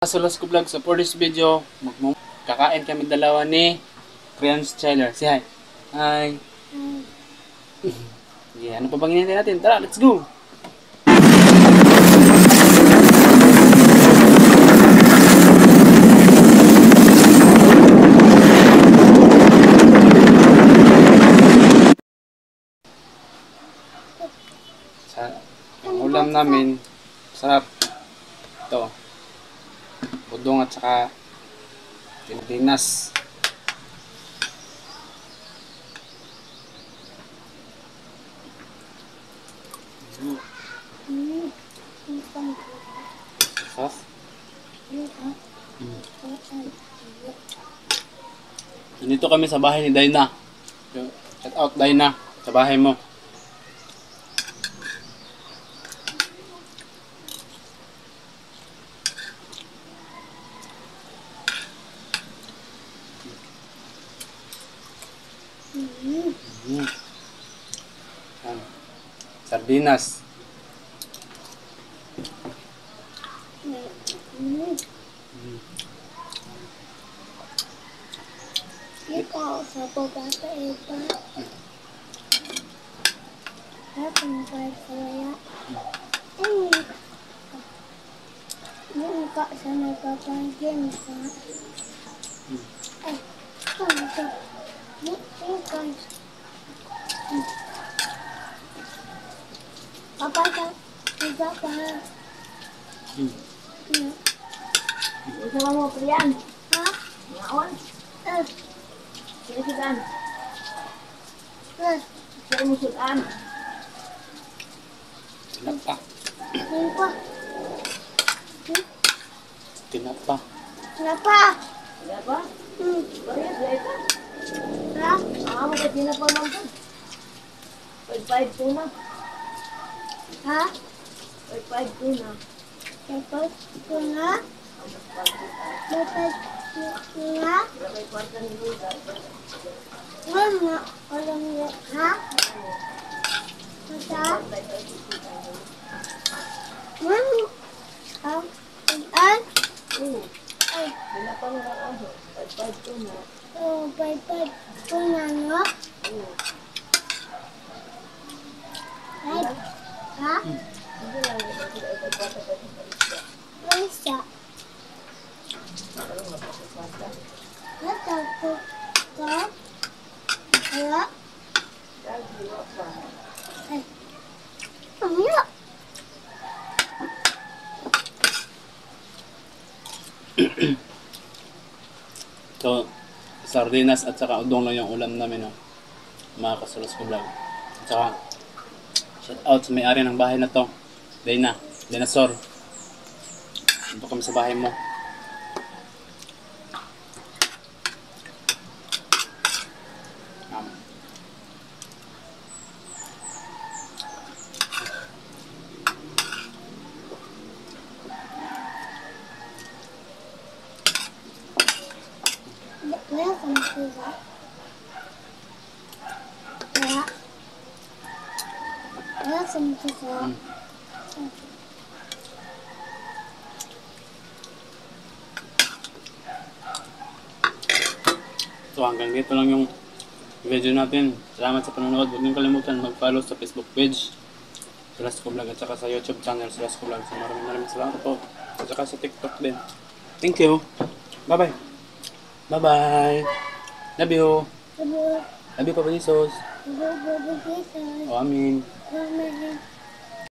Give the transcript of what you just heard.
Sulas ko vlog. So for this video, kakain kami dalawa ni Creance Chiller. Say hi. Hi. Yeah, ano pa bang hinihintay natin? Tara, let's go! Ang ulam namin, sarap. Ito. Udong at saka Pilipinas. Sauce? Nandito kami sa bahay ni Dayna. Shout out Dayna sa bahay mo. Sardinas. Ikaw sa pagkata ito. At ang kaya. Yung ka sa nagpapangkin sa. Ay, ito. Yung ka. Papa ka. Iba pa. Sama mo, Priyan. Ha? Ngaon. Sinisigan. Sino mo sudan? Tinapa. Tinapa. Tinapa. Tinapa. Wala ba? Bariyas, wala ka. Ha? Mo ka tinapa lang po. 5-5 po na. Ha? 5-5 po na. Tapos ko na. Tapos ko na. May kwarta ni Luda. Wala. Walang ha? Mata? Wala. Ha? An? Ay. Tinapa nga ako. 5-5 po na. Oh, paypad ko na, no? Ay. Ha? Hindi lang ito sila ito kwarta pa sa isda. Ay, siya. Ano nga pa sa kwarta? Natapo ka? Wala? Dahil diwa pa. Ay. Wala. So, sardinas at saka udong lang yung ulam namin, no? Mga kasulas ko vlog. At saka, shout out sa may-ari ng bahay na to. Dayna. Dinosaur. Dito kami sa bahay mo. Wala ka magsusa. Wala. Wala ka magsusa. So hanggang dito lang yung video natin. Salamat sa panonood. Huwag niyong kalimutan mag-follow sa Facebook page Sulas ko vlog at saka sa YouTube channel Sulas ko vlog. So maraming salamat po. At saka sa TikTok din. Thank you. Bye bye. Bye bye. Love you. Love you. Love you, Papa Jesus. Love you, Jesus. Oh, amin. Amen.